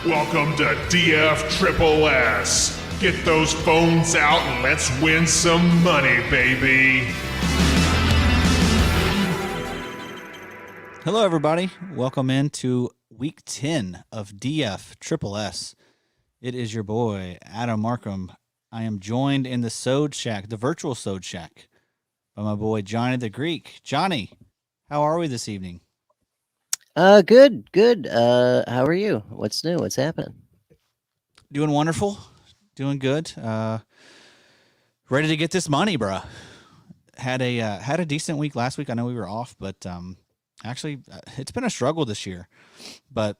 Welcome to DF Triple S. Get those phones out and let's win some money, baby. Hello, everybody. Welcome into week 10 of DF Triple S. It is your boy, Adam Marcum. I am joined in the Sode Shack, the virtual Sode Shack, by my boy, Johnny the Greek. Johnny, how are we this evening? Good. How are you? What's new? What's happening? Doing wonderful. Doing good. Ready to get this money, bruh. Had a decent week last week. I know we were off, but actually, it's been a struggle this year. But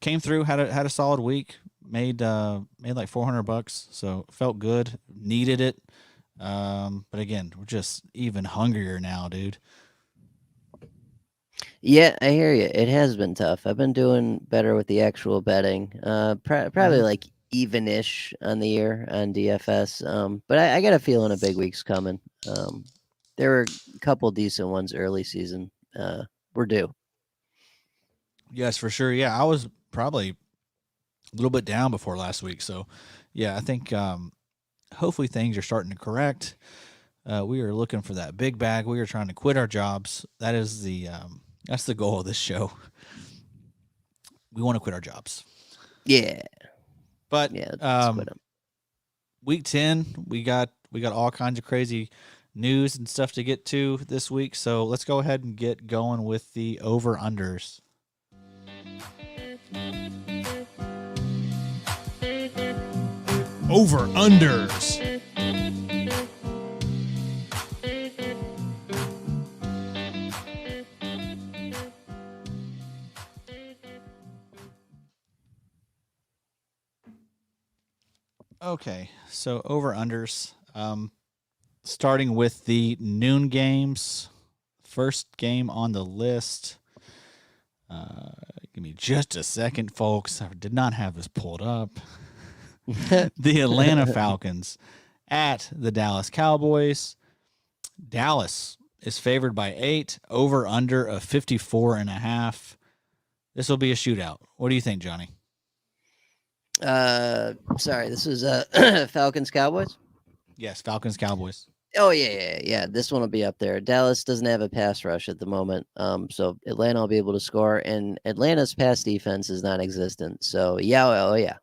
came through, had a solid week. Made like $400, so felt good. Needed it. But again, we're just even hungrier now, dude. Yeah, I hear you. It has been tough. I've been doing better with the actual betting. Probably like even-ish on the year on DFS. But I got a feeling a big week's coming. There were a couple decent ones early season. We're due. Yes, for sure. Yeah, I was probably a little bit down before last week. So, yeah, I think hopefully things are starting to correct. We are looking for that big bag. We are trying to quit our jobs. That is that's the goal of this show. We want to quit our jobs. Yeah. But yeah, week 10, we got all kinds of crazy news and stuff to get to this week. So let's go ahead and get going with the over-unders. Over-unders. Okay, so over-unders. Starting with the noon games. First game on the list. Give me just a second, folks. I did not have this pulled up. The Atlanta Falcons at the Dallas Cowboys. Dallas is favored by 8, over under of 54.5. This will be a shootout. What do you think, Johnny? Sorry, this was Falcons Cowboys? Yes, Falcons Cowboys. Oh yeah. This one will be up there. Dallas doesn't have a pass rush at the moment, so Atlanta will be able to score, and Atlanta's pass defense is non-existent. So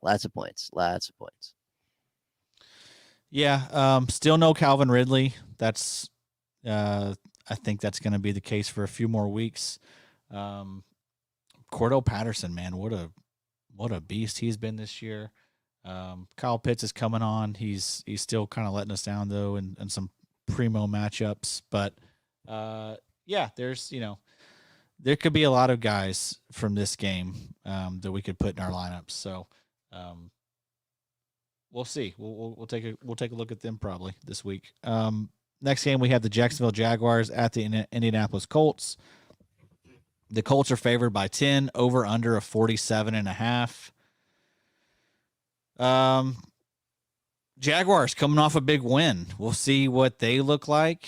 lots of points. Yeah, still no Calvin Ridley. That's I think that's going to be the case for a few more weeks. Cordell Patterson, man, what a beast he's been this year. Kyle Pitts is coming on. He's still kind of letting us down though, in some primo matchups. But there's there could be a lot of guys from this game that we could put in our lineups. So we'll see. We'll take a look at them probably this week. Next game we have the Jacksonville Jaguars at the Indianapolis Colts. The Colts are favored by 10, over under of 47.5. Jaguars coming off a big win. We'll see what they look like.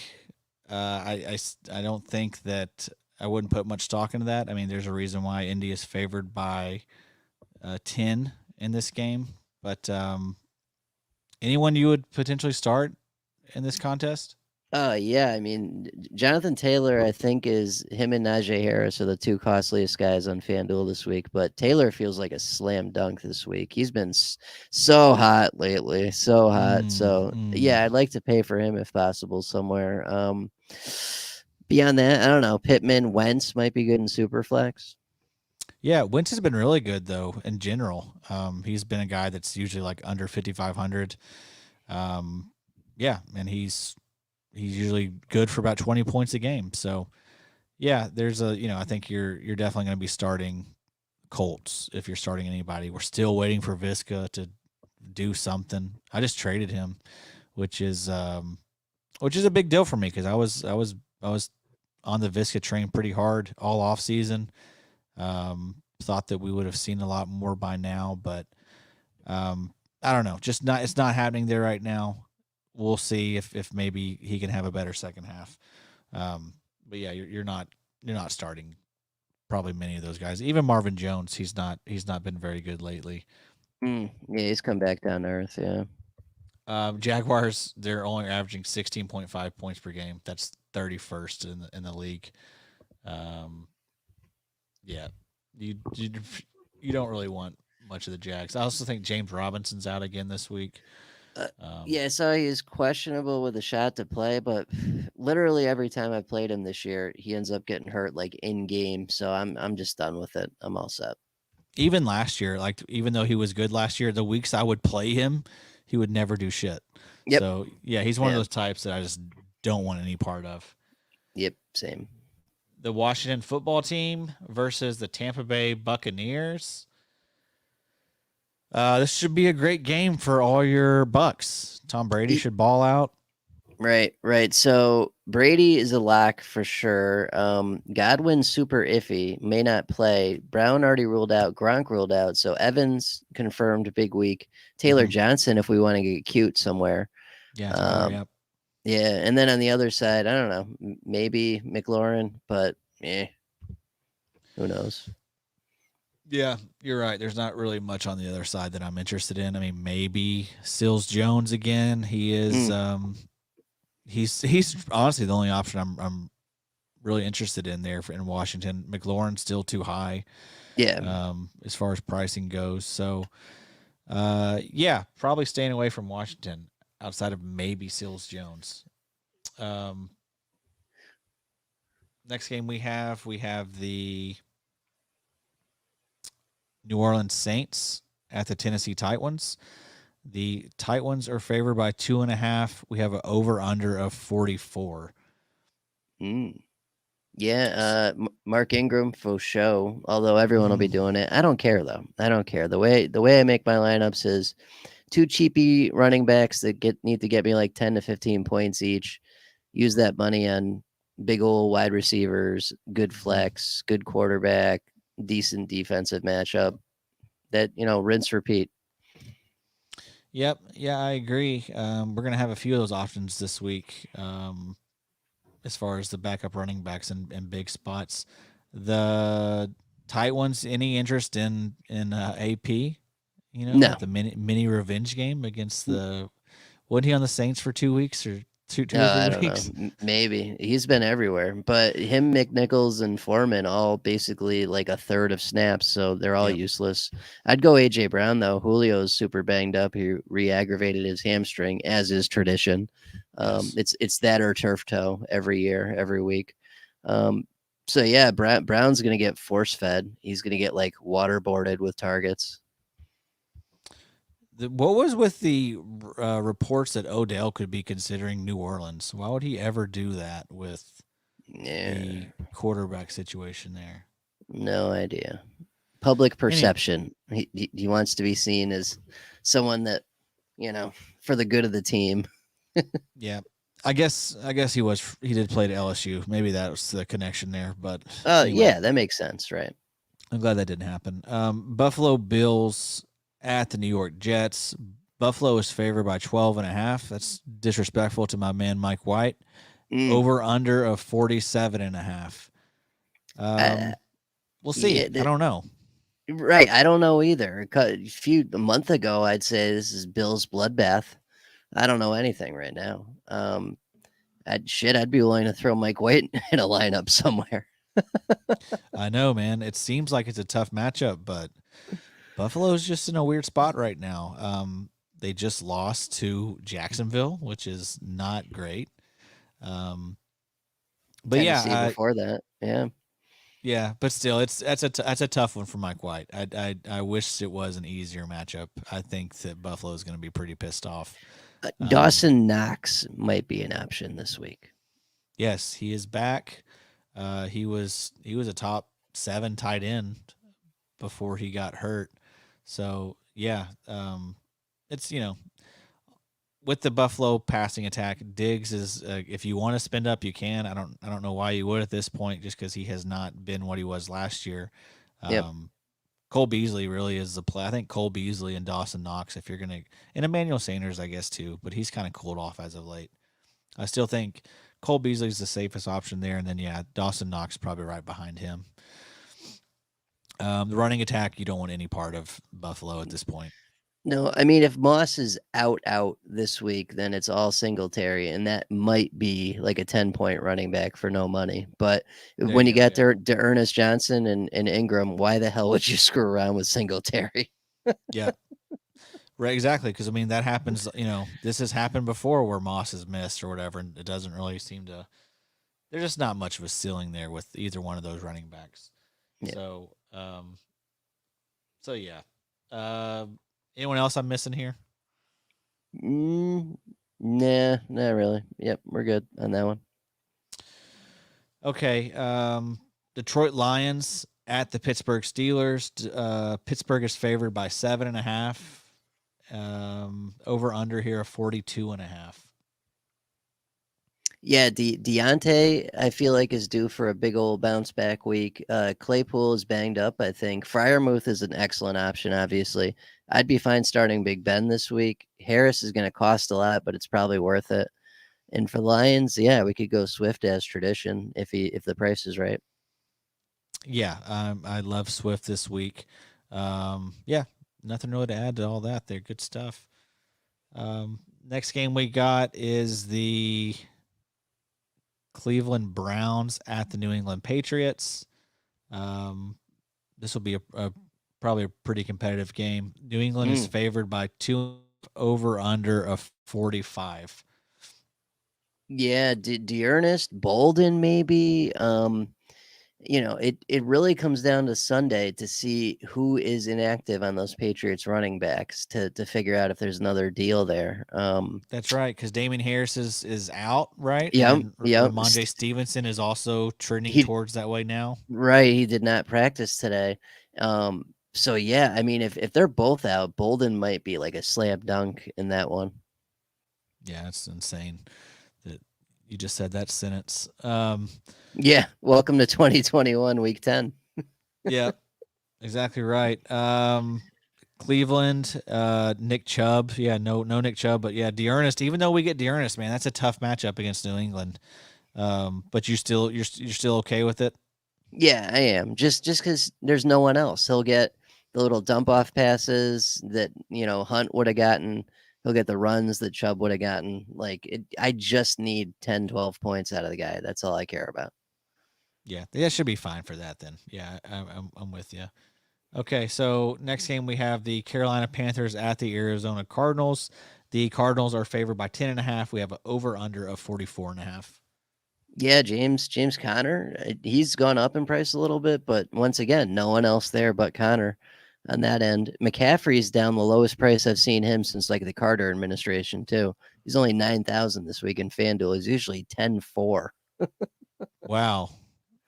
I don't think that I wouldn't put much stock into that. I mean, there's a reason why Indy is favored by 10 in this game. But anyone you would potentially start in this contest? Yeah. I mean, Jonathan Taylor, I think is him and Najee Harris are the two costliest guys on FanDuel this week. But Taylor feels like a slam dunk this week. He's been so hot lately, so hot. Yeah, I'd like to pay for him if possible somewhere. Beyond that, I don't know. Pittman, Wentz might be good in Superflex. Yeah, Wentz has been really good though in general. He's been a guy that's usually like under 5,500. Yeah, and he's usually good for about 20 points a game. So, yeah, there's I think you're definitely going to be starting Colts if you're starting anybody. We're still waiting for Visca to do something. I just traded him, which is a big deal for me because I was on the Visca train pretty hard all off season. Thought that we would have seen a lot more by now, but I don't know. It's not happening there right now. We'll see if maybe he can have a better second half. But yeah, you're not starting probably many of those guys. Even Marvin Jones, he's not been very good lately. Yeah, he's come back down to earth. Yeah. Jaguars, they're only averaging 16.5 points per game. That's 31st in the league. Yeah, you don't really want much of the Jags. I also think James Robinson's out again this week. Yeah, so he's questionable with a shot to play, but literally every time I played him this year, he ends up getting hurt like in game. So I'm just done with it. I'm all set. Even last year, like even though he was good last year, the weeks I would play him, he would never do shit. Yep. So yeah, he's one of those types that I just don't want any part of. Yep, same. The Washington football team versus the Tampa Bay Buccaneers. This should be a great game for all your Bucks. Tom Brady should ball out. Right. So Brady is a lock for sure. Godwin's super iffy, may not play. Brown already ruled out. Gronk ruled out. So Evans confirmed big week. Taylor Johnson, if we want to get cute somewhere. Yeah. Yep. Yeah, and then on the other side, I don't know, maybe McLaurin, but who knows? Yeah, you're right. There's not really much on the other side that I'm interested in. I mean, maybe Sills Jones again. He is. He's honestly the only option I'm really interested in there in Washington. McLaurin's still too high. Yeah. As far as pricing goes, so yeah, probably staying away from Washington outside of maybe Sills Jones. Next game we have the New Orleans Saints at the Tennessee Titans. The Titans are favored by 2.5. We have an over-under of 44. Yeah, Mark Ingram for show. Although everyone will be doing it, I don't care though. I don't care. The way I make my lineups is two cheapy running backs that need to get me like 10 to 15 points each. Use that money on big old wide receivers, good flex, good quarterback, decent defensive matchup. That rinse repeat. Yep. Yeah, I agree. We're going to have a few of those options this week as far as the backup running backs and big spots. The tight ones, any interest in AP? No. The mini revenge game against the – wasn't he on the Saints for 2 weeks or two or 3 I don't weeks? know. Maybe. He's been everywhere. But him, McNichols, and Foreman all basically like a third of snaps, so they're all useless. I'd go A.J. Brown, though. Julio's super banged up. He re-aggravated his hamstring, as is tradition. Yes. It's that or turf toe every year, every week. So, yeah, Brown's going to get force-fed. He's going to get, like, waterboarded with targets. What was with the reports that Odell could be considering New Orleans? Why would he ever do that with the quarterback situation there? No idea. Public perception. He wants to be seen as someone that, for the good of the team. Yeah. I guess he did play to LSU. Maybe that was the connection there, but anyway. Yeah, that makes sense, right? I'm glad that didn't happen. Buffalo Bills at the New York Jets. Buffalo is favored by 12.5. That's disrespectful to my man Mike White. Over under of 47.5. We'll see. I don't know. Right, I don't know either. A month ago, I'd say this is Bill's bloodbath. I don't know anything right now. I'd be willing to throw Mike White in a lineup somewhere. I know, man. It seems like it's a tough matchup, but Buffalo's just in a weird spot right now. They just lost to Jacksonville, which is not great. But Tennessee before that, yeah, but still, that's a tough one for Mike White. I wish it was an easier matchup. I think that Buffalo is going to be pretty pissed off. Dawson Knox might be an option this week. Yes, he is back. He was a top 7 tight end before he got hurt. So yeah, it's with the Buffalo passing attack, Diggs is if you want to spend up, you can. I don't know why you would at this point, just because he has not been what he was last year. Cole Beasley really is the play. I think Cole Beasley and Dawson Knox, if you're gonna, and Emmanuel Sanders, I guess too, but he's kind of cooled off as of late. I still think Cole Beasley is the safest option there, and then Dawson Knox probably right behind him. The running attack, you don't want any part of Buffalo at this point. No, I mean, if Moss is out this week, then it's all Singletary, and that might be like a 10-point running back for no money. But when you get to Ernest Johnson and Ingram, why the hell would you screw around with Singletary? Yeah. Right, exactly. Because I mean, that happens. This has happened before where Moss has missed or whatever, and it doesn't really seem to. There's just not much of a ceiling there with either one of those running backs. Yeah. So yeah. Anyone else I'm missing here? Nah, not really. Yep, we're good on that one. Okay. Detroit Lions at the Pittsburgh Steelers. Pittsburgh is favored by 7.5. Over under here of 42.5. Yeah, Deontay, I feel like, is due for a big old bounce back week. Claypool is banged up, I think. Freiermuth is an excellent option, obviously. I'd be fine starting Big Ben this week. Harris is going to cost a lot, but it's probably worth it. And for Lions, yeah, we could go Swift as tradition if the price is right. Yeah, I love Swift this week. Yeah, nothing really to add to all that. They're good stuff. Next game we got is the Cleveland Browns at the New England Patriots. This will be probably a pretty competitive game. New England is favored by 2 over under of 45. Yeah, Ernest Bolden maybe. It really comes down to Sunday to see who is inactive on those Patriots running backs to figure out if there's another deal there. That's right, because Damien Harris is out, right? Yeah, yeah. Ramondre Stevenson is also trending towards that way now. Right, he did not practice today. So yeah, I mean, if they're both out, Bolden might be like a slam dunk in that one. Yeah, it's insane that you just said that sentence. Yeah, welcome to 2021, week 10. Yeah, exactly right. Cleveland, Nick Chubb. Yeah, no Nick Chubb, but yeah, D'Ernest. Even though we get D'Ernest, man, that's a tough matchup against New England. But you're still okay with it? Yeah, I am. Just because there's no one else. He'll get the little dump off passes that Hunt would have gotten. He'll get the runs that Chubb would have gotten. I just need 10, 12 points out of the guy. That's all I care about. Yeah, that should be fine for that then. Yeah, I'm with you. Okay, so next game we have the Carolina Panthers at the Arizona Cardinals. The Cardinals are favored by 10.5. We have an over under of 44.5. Yeah, James Conner, he's gone up in price a little bit, but once again, no one else there but Conner on that end. McCaffrey's down the lowest price I've seen him since the Carter administration too. He's only 9,000 this week in FanDuel. He's usually 10-4. Wow.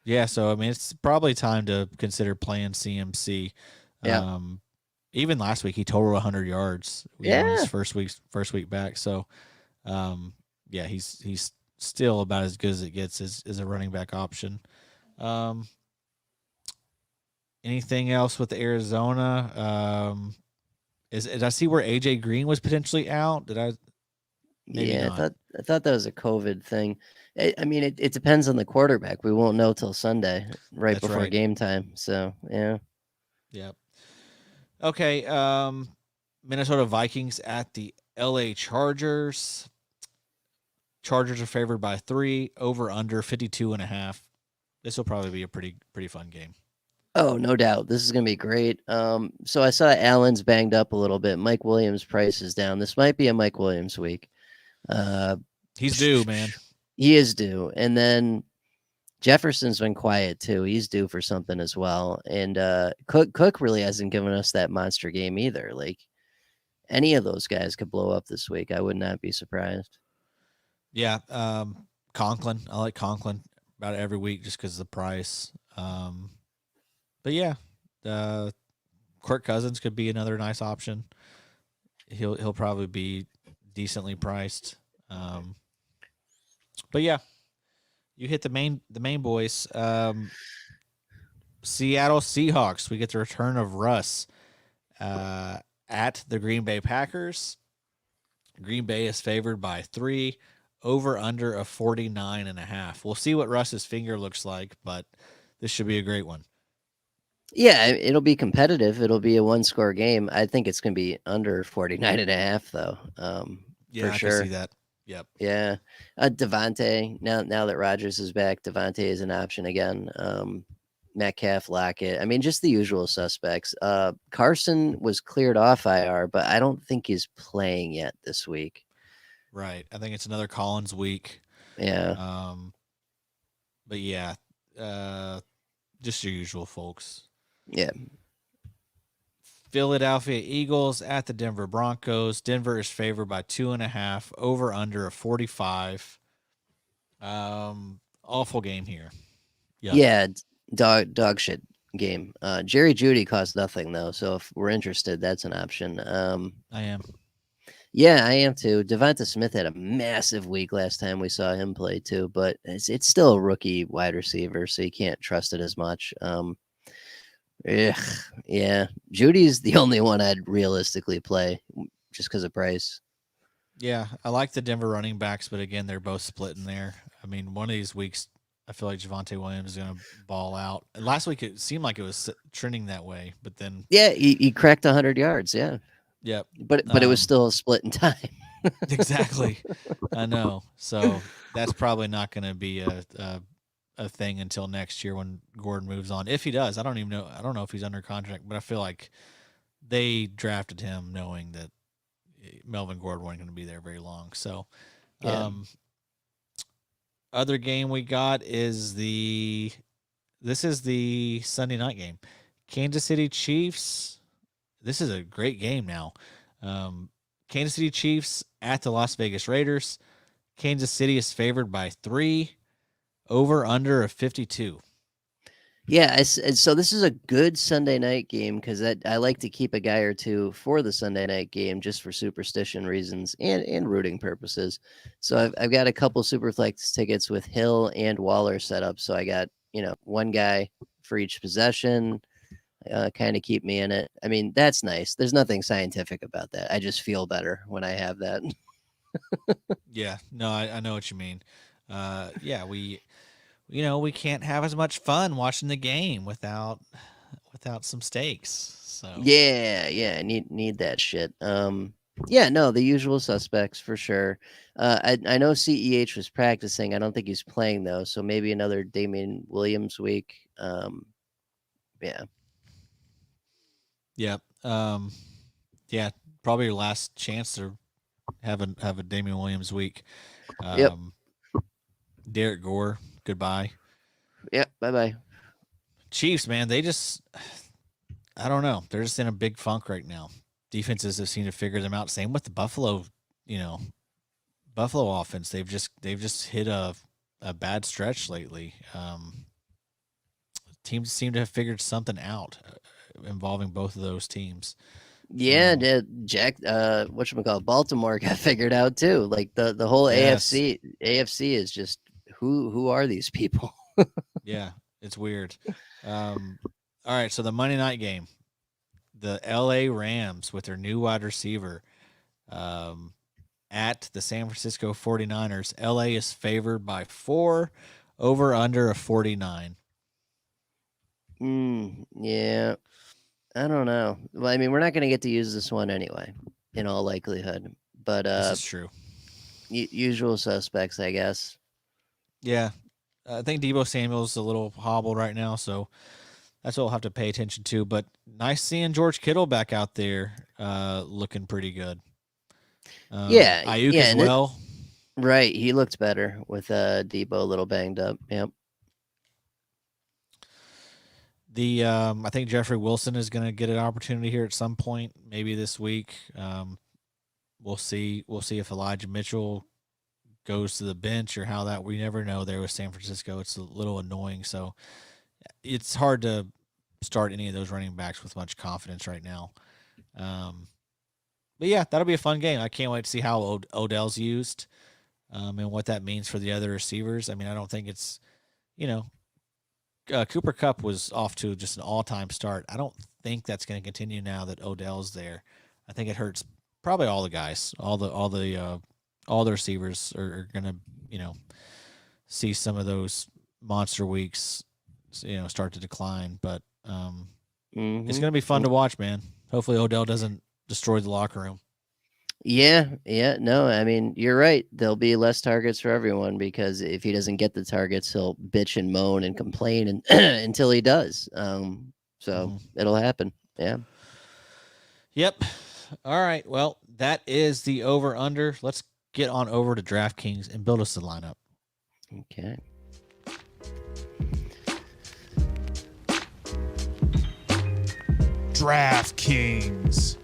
Yeah, so I mean, it's probably time to consider playing CMC. Yeah. Even last week he totaled 100 yards. Yeah. His first week back. So, yeah, he's still about as good as it gets as a running back option. Anything else with Arizona? Did I see where AJ Green was potentially out? Did I? Maybe not. I thought that was a COVID thing. I mean, it depends on the quarterback. We won't know till Sunday, right before game time. So yeah. Yep. Okay. Minnesota Vikings at the LA Chargers. Chargers are favored by 3, over under 52.5. This will probably be a pretty fun game. Oh, no doubt. This is going to be great. So I saw Allen's banged up a little bit. Mike Williams' price is down. This might be a Mike Williams week. He's due, man. He is due. And then Jefferson's been quiet too. He's due for something as well. And Cook really hasn't given us that monster game either. Any of those guys could blow up this week. I would not be surprised. Yeah. Conklin. I like Conklin about every week just because of the price. But yeah, Kirk Cousins could be another nice option. He'll probably be decently priced. But yeah, you hit the main boys. Seattle Seahawks. We get the return of Russ at the Green Bay Packers. Green Bay is favored by 3, over under of 49.5. We'll see what Russ's finger looks like, but this should be a great one. Yeah, it'll be competitive. It'll be a one-score game. I think it's going to be under 49.5, though, Yeah, for I can see sure. that. Yep. Yeah. Devontae, now that Rodgers is back, Devontae is an option again. Metcalf, Lockett. I mean, just the usual suspects. Carson was cleared off IR, but I don't think he's playing yet this week. Right. I think it's another Collins week. Yeah. But yeah, just your usual folks. Yeah. Philadelphia Eagles at the Denver Broncos. Denver is favored by 2.5, over under a 45. Awful game here. Yuck. Yeah. Dog shit game. Jerry Judy costs nothing though, so if we're interested, that's an option. I am. Yeah, I am too. Devonta Smith had a massive week last time we saw him play too, but it's still a rookie wide receiver, so you can't trust it as much. Yeah, Judy's the only one I'd realistically play just because of price. Yeah, I like the Denver running backs, but again, they're both split in there. I mean, one of these weeks, I feel like Javonte Williams is going to ball out. And last week, it seemed like it was trending that way, but then Yeah, he cracked 100 yards. Yeah, yep. but it was still a split in time. Exactly. I know. So that's probably not going to be a thing until next year when Gordon moves on. If he does, I don't even know. I don't know if he's under contract, but I feel like they drafted him knowing that Melvin Gordon wasn't going to be there very long. So, Yeah. Other game we got is this is the Sunday night game. Kansas City Chiefs. This is a great game now. Kansas City Chiefs at the Las Vegas Raiders. Kansas City is favored by 3, over under of 52. Yeah, so this is a good Sunday night game because I like to keep a guy or two for the Sunday night game just for superstition reasons and rooting purposes. So I've got a couple Superflex tickets with Hill and Waller set up. So I got one guy for each possession, kind of keep me in it. I mean, that's nice. There's nothing scientific about that. I just feel better when I have that. Yeah, no, I know what you mean. Yeah, we can't have as much fun watching the game without some stakes. So Yeah, need that shit. Yeah, no, the usual suspects for sure. I know CEH was practicing. I don't think he's playing though, so maybe another Damian Williams week. Yeah. Yep. Yeah, probably your last chance to have a Damian Williams week. Yep. Derek Gore, goodbye. Yep. Bye. Chiefs, man, they just I don't know. They're just in a big funk right now. Defenses have seemed to figure them out. Same with the Buffalo, Buffalo offense. They've just hit a bad stretch lately. Teams seem to have figured something out involving both of those teams. Yeah, Jack. Whatchamacallit, Baltimore got figured out too. Like the whole Yes. AFC is just who are these people? Yeah, it's weird. All right, so the Monday night game, the LA Rams with their new wide receiver at the San Francisco 49ers. LA is favored by 4, over under a 49. Yeah. I don't know. Well, I mean, we're not going to get to use this one anyway, in all likelihood. But This is true. Usual suspects, I guess. Yeah, I think Deebo Samuel's a little hobbled right now, so that's what we'll have to pay attention to. But nice seeing George Kittle back out there, looking pretty good. Yeah, Ayuk yeah, as well. Right, he looked better with Debo a little banged up. Yep. I think Jeffrey Wilson is going to get an opportunity here at some point, maybe this week. We'll see. We'll see if Elijah Mitchell goes to the bench or how that. We never know there with San Francisco. It's a little annoying, so it's hard to start any of those running backs with much confidence right now. But yeah, that'll be a fun game. I can't wait to see how Odell's used and what that means for the other receivers. I mean, I don't think it's Cooper Kupp was off to just an all-time start. I don't think that's going to continue now that Odell's there. I think it hurts probably all the guys, all the receivers are going to, see some of those monster weeks, start to decline. But It's going to be fun to watch, man. Hopefully Odell doesn't destroy the locker room. Yeah. No, I mean, you're right. There'll be less targets for everyone because if he doesn't get the targets, he'll bitch and moan and complain and until he does. So it'll happen. Yeah. Yep. All right. Well, that is the over-under. Let's get on over to DraftKings and build us a lineup. Okay. DraftKings.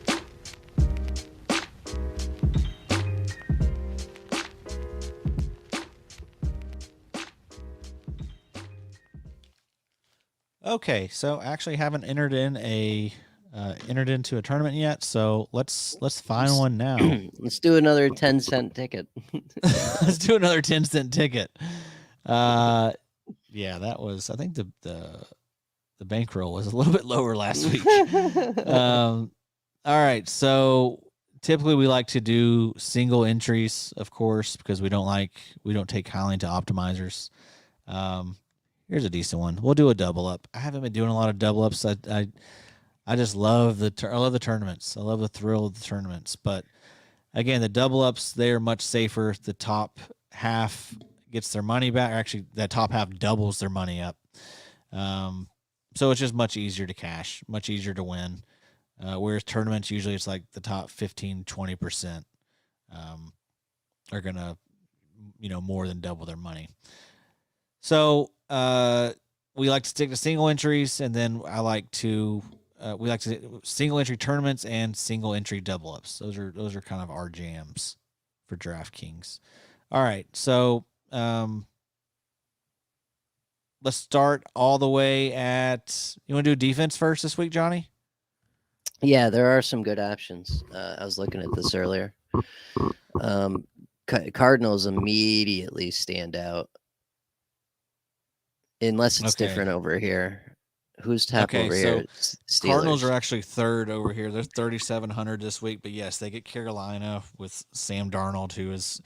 Okay, so I actually haven't entered into a tournament yet, so let's find one now. Let's do another 10-cent ticket. Let's do another 10-cent ticket. Yeah, that was, I think the bankroll was a little bit lower last week. All right, so typically we like to do single entries, of course, because we don't take highly into optimizers. Here's a decent one. We'll do a double up. I haven't been doing a lot of double ups. I just love the tournaments. I love the thrill of the tournaments. But again, the double ups, they are much safer. The top half gets their money back. Actually, that top half doubles their money up. So it's just much easier to cash, much easier to win. Whereas tournaments, usually it's like the top 15, 20% are going to, more than double their money. So we like to stick to single entries, and then we like to single entry tournaments and single entry double ups. Those are kind of our jams for DraftKings. All right, so let's start all the way at. You want to do defense first this week, Johnny? Yeah, there are some good options. I was looking at this earlier. Cardinals immediately stand out. Unless it's different over here. Who's top over here? Steelers. Cardinals are actually third over here. They're 3,700 this week, but yes, they get Carolina with Sam Darnold, who is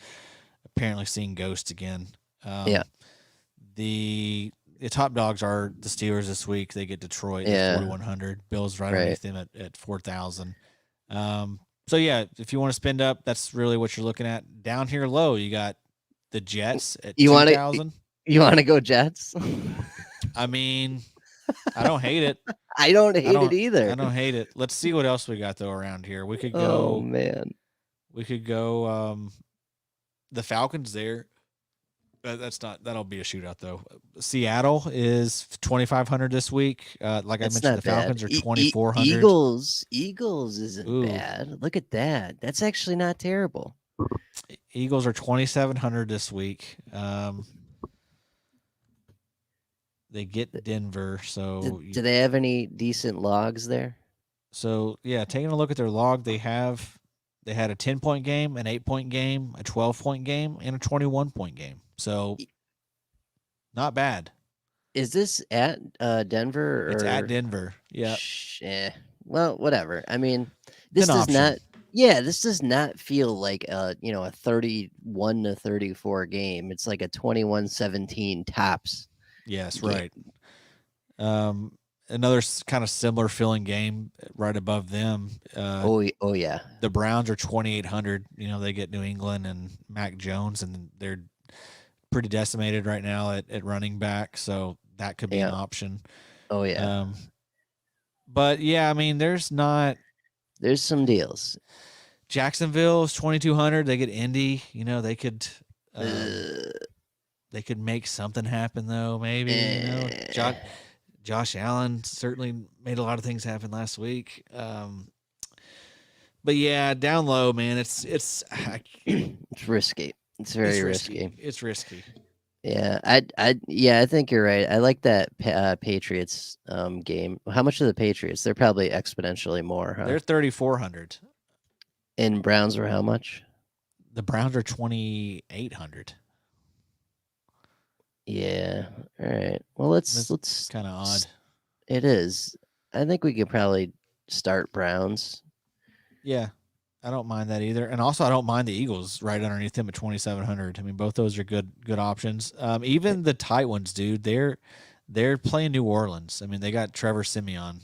apparently seeing ghosts again. The top dogs are the Steelers this week. They get Detroit at 4,100. Bills right underneath them at 4,000. So yeah, if you want to spend up, that's really what you're looking at. Down here low, you got the Jets at 2,000. You want to go Jets? I mean, I don't hate it. I don't hate it either. I don't hate it. Let's see what else we got though around here. We could go. Oh man, we could go. The Falcons there. That'll be a shootout though. Seattle is 2,500 this week. Like I mentioned, the Falcons are 2,400. Eagles isn't bad. Look at that. That's actually not terrible. Eagles are 2,700 this week. They get Denver. So do they have any decent logs there? So yeah, taking a look at their log, they had a 10-point game, an 8-point game, a 12-point game, and a 21-point game. So not bad. Is this at Denver? It's at Denver. Yeah. Well, whatever. I mean, this does not. Yeah, this does not feel like a 31-34 game. It's like a 21-17 tops. Yes, right. Another kind of similar feeling game right above them. Oh yeah. The Browns are 2,800. They get New England and Mac Jones, and they're pretty decimated right now at running back. So that could be an option. Oh yeah. But yeah, I mean, there's some deals. Jacksonville is 2,200. They get Indy. They could. They could make something happen though. Maybe Josh Allen certainly made a lot of things happen last week. But yeah, down low, man, it's risky. It's very risky. It's risky. Yeah, I think you're right. I like that Patriots game. How much are the Patriots? They're probably exponentially more. Huh? They're 3,400. And Browns are how much? The Browns are 2,800. Yeah. All right. Well, let's kind of odd. It is. I think we could probably start Browns. Yeah. I don't mind that either. And also I don't mind the Eagles right underneath them at 2,700. I mean, both those are good options. Even the tight ones, dude, they're they're playing New Orleans. I mean, they got Trevor Simeon,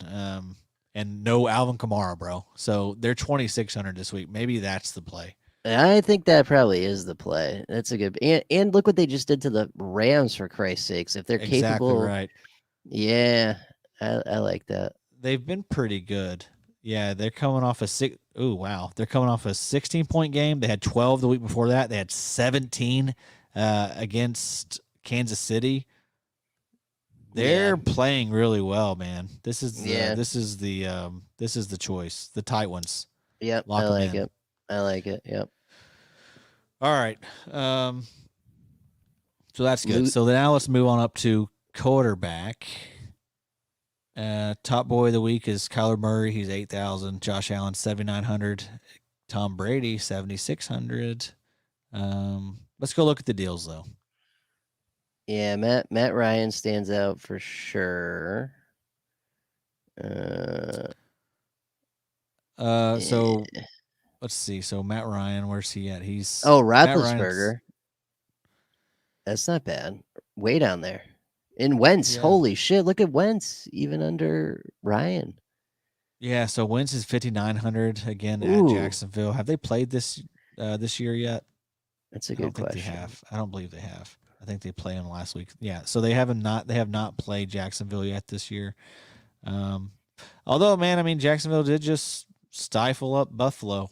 and no Alvin Kamara, bro. So they're 2,600 this week. Maybe that's the play. I think that probably is the play. That's a good and look what they just did to the Rams, for Christ's sakes. If they're Exactly capable, right. yeah, I like that. They've been pretty good. Yeah, they're coming off a six. Oh wow, they're coming off a 16-point game. They had 12 the week before that. They had 17 against Kansas City. They're playing really well, man. This is the choice. The tight ones. Yep, Lock I them like in. it. I like it. Yep. All right. So that's good. So now let's move on up to quarterback. Top boy of the week is Kyler Murray. He's 8,000. Josh Allen 7,900. Tom Brady 7,600. Let's go look at the deals though. Yeah, Matt Ryan stands out for sure. So let's see. So Matt Ryan, where's he at? He's Roethlisberger. That's not bad. Way down there. And Wentz, holy shit! Look at Wentz, even under Ryan. Yeah, so Wentz is 5,900 again at Jacksonville. Have they played this year yet? That's a good question. They have. I don't believe they have. I think they played him last week. Yeah, so they have not played Jacksonville yet this year. Although, man, I mean, Jacksonville did just stifle up Buffalo.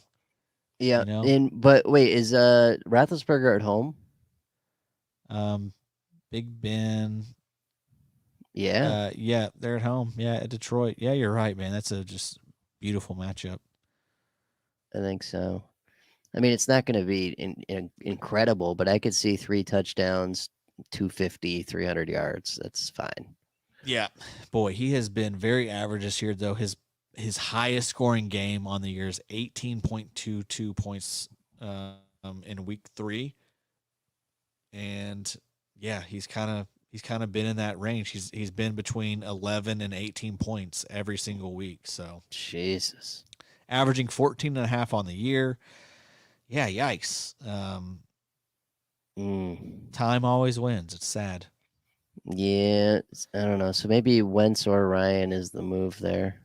Yeah, but wait, is Roethlisberger at home? Big Ben. Yeah. Yeah, they're at home. Yeah, at Detroit. Yeah, you're right, man. That's a just beautiful matchup. I think so. I mean, it's not going to be incredible, but I could see 3 touchdowns, 250, 300 yards. That's fine. Yeah. Boy, he has been very average this year, though. His highest scoring game on the year is 18.22 points in week 3. And yeah, he's kind of been in that range. He's been between 11 and 18 points every single week. So Jesus, averaging 14.5 on the year. Yeah, yikes. Time always wins. It's sad. Yeah, I don't know. So maybe Wentz or Ryan is the move there.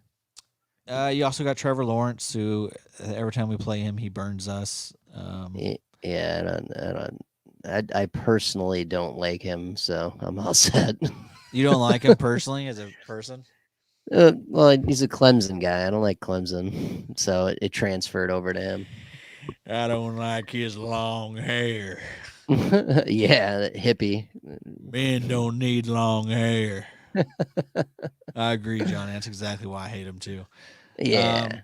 You also got Trevor Lawrence, who every time we play him, he burns us. Yeah, I personally don't like him, so I'm all set. You don't like him personally as a person? Well, he's a Clemson guy. I don't like Clemson, so it transferred over to him. I don't like his long hair. Yeah, hippie. Men don't need long hair. I agree, John. That's exactly why I hate him too. Yeah.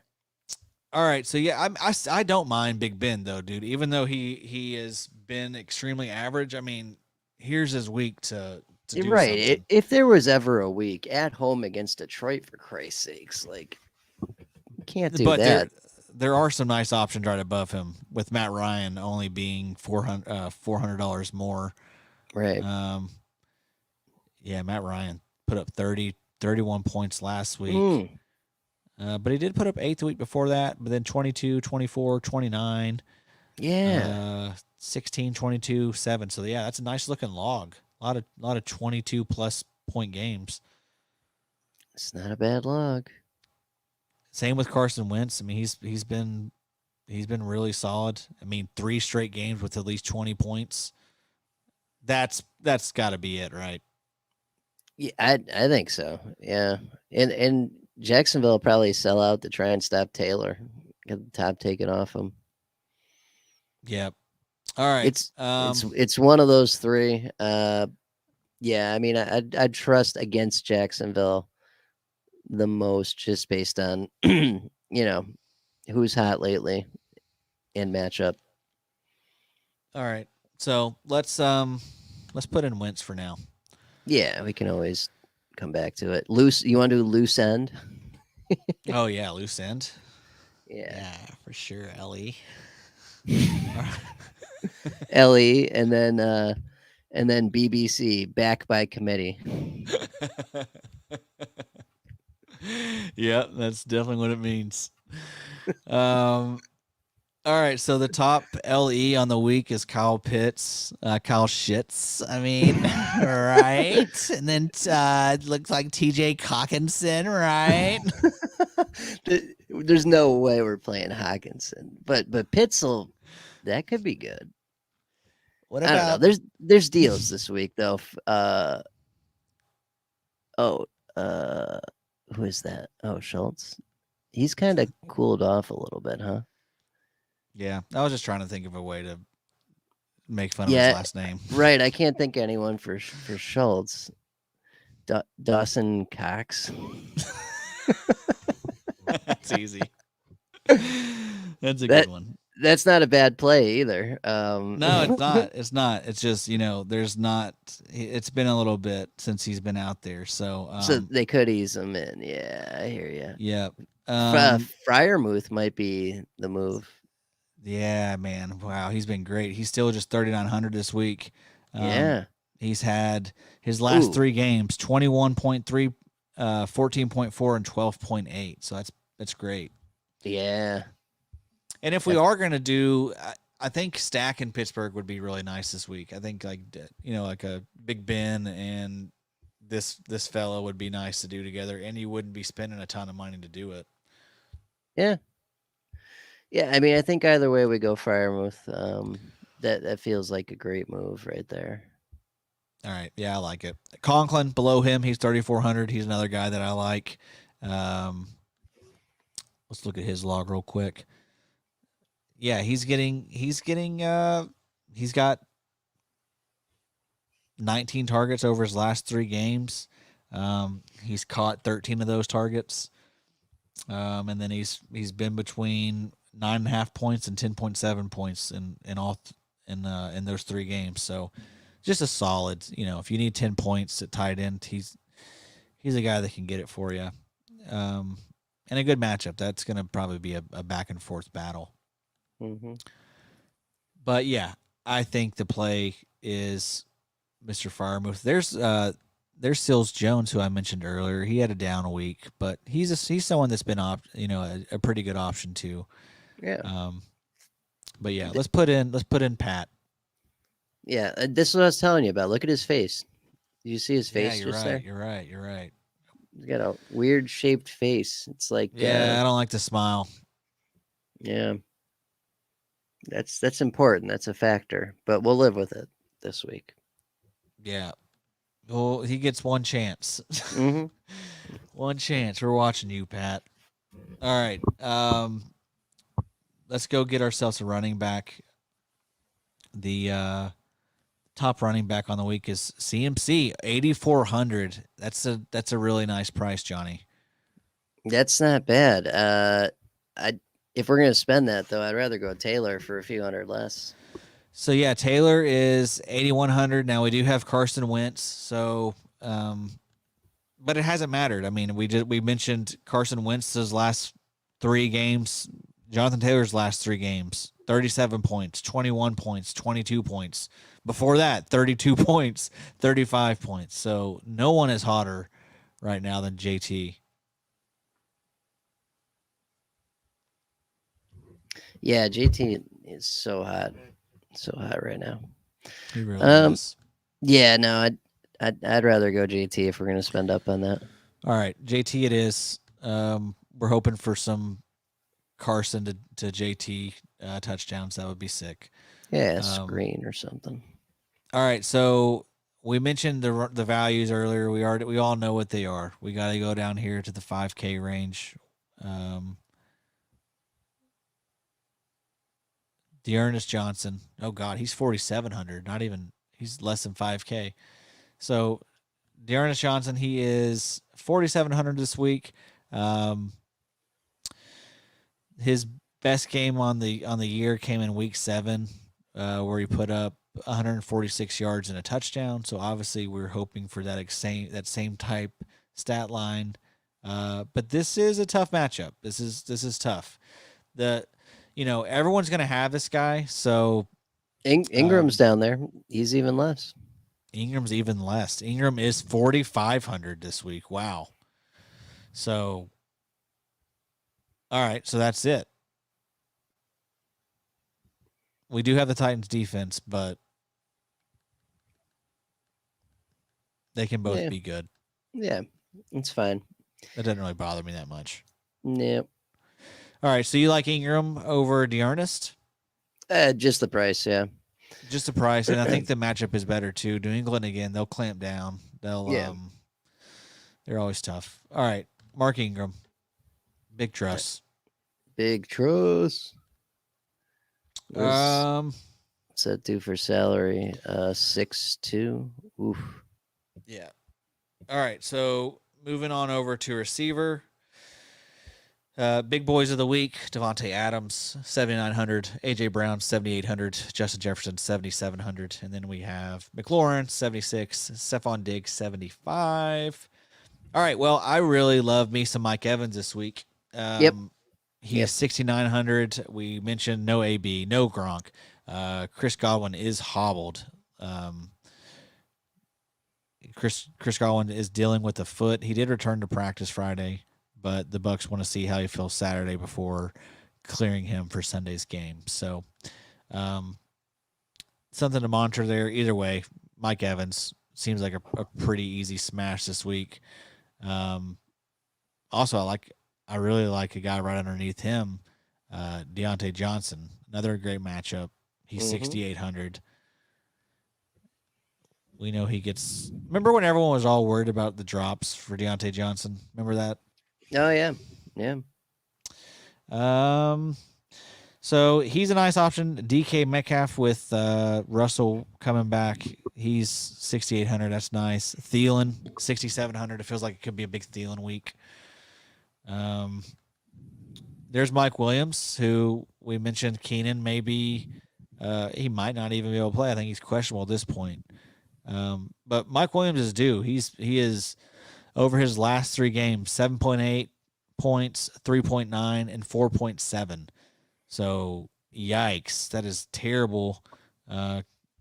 All right, so yeah, I don't mind Big Ben though, dude. Even though he has been extremely average. I mean, here's his week to do right. something. If there was ever a week at home against Detroit, for Christ's sakes, like you can't do that. There are some nice options right above him, with Matt Ryan only being $400 more. Right. Yeah, Matt Ryan put up 31 points last week. But he did put up 8 the week before that, but then 22, 24, 29. Yeah. 16, 22, 7. So yeah, that's a nice looking log. A lot of 22 plus point games. It's not a bad log. Same with Carson Wentz. I mean, he's been really solid. I mean, 3 straight games with at least 20 points. That's got to be it, right? Yeah, I think so. Yeah, and Jacksonville will probably sell out to try and stop Taylor, get the top taken off him. Yep. All right. It's one of those 3. Yeah, I mean, I'd trust against Jacksonville the most, just based on who's hot lately in matchup. All right. So let's put in Wentz for now. Yeah, we can always come back to it. You want to do loose end? Oh yeah, loose end. Yeah, for sure, Ellie. Ellie, and then BBC back by committee. Yeah, that's definitely what it means. All All right, so the top LE on the week is Kyle Pitts, Kyle Shits. I mean, right? And then it looks like TJ Hawkinson, right? There's no way we're playing Hawkinson, but Pitzel, that could be good. What I don't know. about There's deals this week though. Who is that? Oh, Schultz. He's kind of cooled off a little bit, huh? Yeah, I was just trying to think of a way to make fun of Yeah, his last name. right. I can't think of anyone for Schultz. Dawson Cox. That's easy. That's a good one. That's not a bad play either. No, it's not. It's not. It's just, there's not. It's been a little bit since he's been out there, so so they could ease him in. Yeah, I hear you. yeah. Fryermuth might be the move. Yeah, man. Wow, he's been great. He's still just 3,900 this week. Yeah. He's had his last 3 games, 21.3, 14.4, and 12.8. So that's great. Yeah. And if we are going to do, I think Stack in Pittsburgh would be really nice this week. I think like a Big Ben and this fellow would be nice to do together, and you wouldn't be spending a ton of money to do it. Yeah. Yeah, I mean, I think either way we go Fryermuth. That feels like a great move right there. All right, yeah, I like it. Conklin below him, he's 3,400. He's another guy that I like. Let's look at his log real quick. Yeah, he's got 19 targets over his last 3 games. He's caught 13 of those targets. And then he's been between 9.5 points and 10.7 points in those 3 games. So just a solid, if you need 10 points at tight end, he's a guy that can get it for you. And a good matchup. That's going to probably be a back and forth battle. Mm-hmm. But yeah, I think the play is Mr. Fryermuth. There's Sills Jones, who I mentioned earlier. He had a down week, but he's someone that's been a pretty good option too. Yeah. But yeah, let's put in Pat. Yeah, this is what I was telling you about. Look at his face. Do you see his face Yeah, just there? You're right. He's got a weird shaped face. It's like I don't like to smile. Yeah. That's important. That's a factor. But we'll live with it this week. Yeah. Well, he gets one chance. Mm-hmm. One chance. We're watching you, Pat. All right. Let's go get ourselves a running back. The top running back on the week is CMC, 8,400. That's a really nice price, Johnny. That's not bad. If we're gonna spend that though, I'd rather go Taylor for a few hundred less. So yeah, Taylor is 8,100. Now we do have Carson Wentz, so but it hasn't mattered. I mean, we mentioned Carson Wentz's last 3 games, Jonathan Taylor's last 3 games, 37 points, 21 points, 22 points. Before that, 32 points, 35 points. So no one is hotter right now than JT. Yeah, JT is so hot right now. He really is. Yeah, no, I'd rather go JT if we're gonna spend up on that. All right, JT it is. We're hoping for some Carson to JT touchdowns. That would be sick. Yeah, screen or something. All right, so we mentioned the values earlier. We all know what they are. We got to go down here to the 5K range. The Ernest Johnson. Oh God, he's 4,700. He's less than 5K. So the Ernest Johnson, he is 4,700 this week. His best game on the year came in week 7, where he put up 146 yards and a touchdown. So obviously we're hoping for that same type stat line. But this is a tough matchup. This is tough. Everyone's going to have this guy. So Ingram's down there. He's even less. Ingram's even less. Ingram is 4,500 this week. Wow. So, all right. So that's it. We do have the Titans defense, but they can both be good. Yeah, it's fine. That doesn't really bother me that much. Nope. All right, so you like Ingram over D'Ernest? Just the price, yeah. Just the price, and I think the matchup is better too. New England again, they'll clamp down. They're always tough. All right, Mark Ingram, big trust. Big trust. What's that do for salary? 6'2". Oof. Yeah. All right, so moving on over to receiver. Big boys of the week: Devontae Adams, 7,900; AJ Brown, 7,800; Justin Jefferson, 7,700, and then we have McLaurin, 76; Stephon Diggs, 75. All right, well, I really love me some Mike Evans this week. He's 6,900. We mentioned no AB, no Gronk. Chris Godwin is hobbled. Chris Godwin is dealing with the foot. He did return to practice Friday, but the Bucs want to see how he feels Saturday before clearing him for Sunday's game. So, something to monitor there. Either way, Mike Evans seems like a pretty easy smash this week. Also, I really like a guy right underneath him, Deontay Johnson. Another great matchup. He's 6,800. We know he gets. Remember when everyone was all worried about the drops for Deontay Johnson? Remember that? Oh yeah, yeah. So he's a nice option. DK Metcalf with Russell coming back. He's 6,800. That's nice. Thielen 6,700. It feels like it could be a big Thielen week. There's Mike Williams, who we mentioned. Keenan maybe he might not even be able to play. I think he's questionable at this point. But Mike Williams is due. He is over his last 3 games, 7.8 points, 3.9, and 4.7. So yikes, that is terrible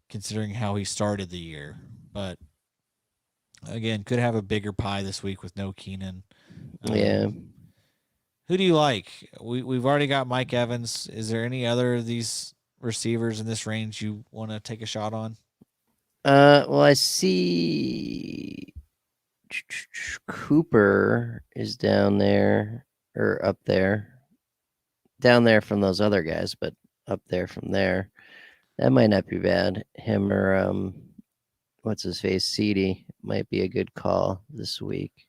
considering how he started the year. But again, could have a bigger pie this week with no Keenan. Yeah. Who do you like? We've already got Mike Evans. Is there any other of these receivers in this range you want to take a shot on? Well, I see Cooper is down there or up there. Down there from those other guys, but up there from there. That might not be bad. Him or what's his face? CD might be a good call this week.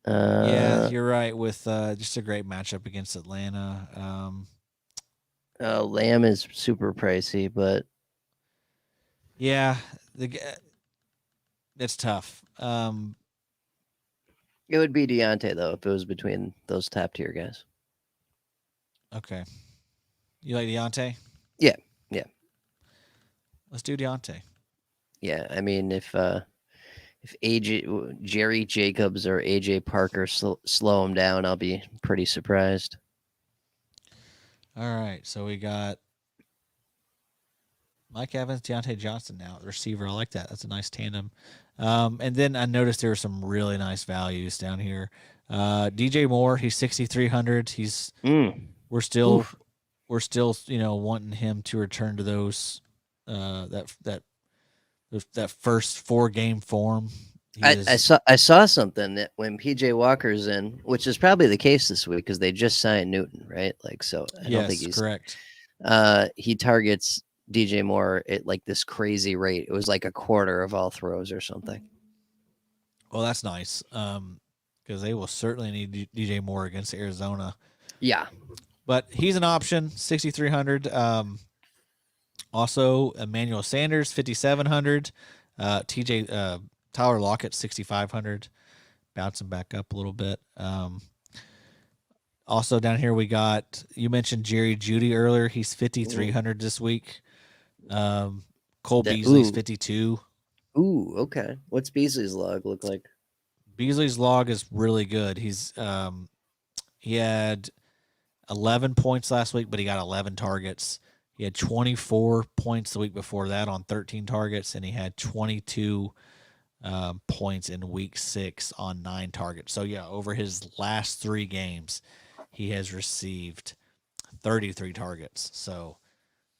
Yeah, you're right. With just a great matchup against Atlanta. Lamb is super pricey, but yeah, that's tough. It would be Deontay though if it was between those top tier guys. Okay, you like Deontay? Yeah. Let's do Deontay. Yeah, I mean if Jerry Jacobs or AJ Parker slow him down, I'll be pretty surprised. All right, so we got Mike Evans, Deontay Johnson now, the receiver. I like that. That's a nice tandem. And then I noticed there were some really nice values down here. DJ Moore, he's 6,300. We're still wanting him to return to those that first 4-game form. I saw something that when PJ Walker's in, which is probably the case this week because they just signed Newton, right? Like so. I don't think he's correct. He targets DJ Moore at like this crazy rate. It was like a quarter of all throws or something. Well, that's nice because they will certainly need DJ Moore against Arizona. Yeah. But he's an option, 6,300. Also, Emmanuel Sanders, 5,700. Tyler Lockett, 6,500. Bouncing back up a little bit. Also down here we got, you mentioned Jerry Jeudy earlier. He's 5,300 this week. Cole Beasley's 52. Ooh, okay. What's Beasley's log look like? Beasley's log is really good. He had 11 points last week, but he got 11 targets. He had 24 points the week before that on 13 targets, and he had 22 points in week 6 on 9 targets. So, yeah, over his last 3 games, he has received 33 targets. So,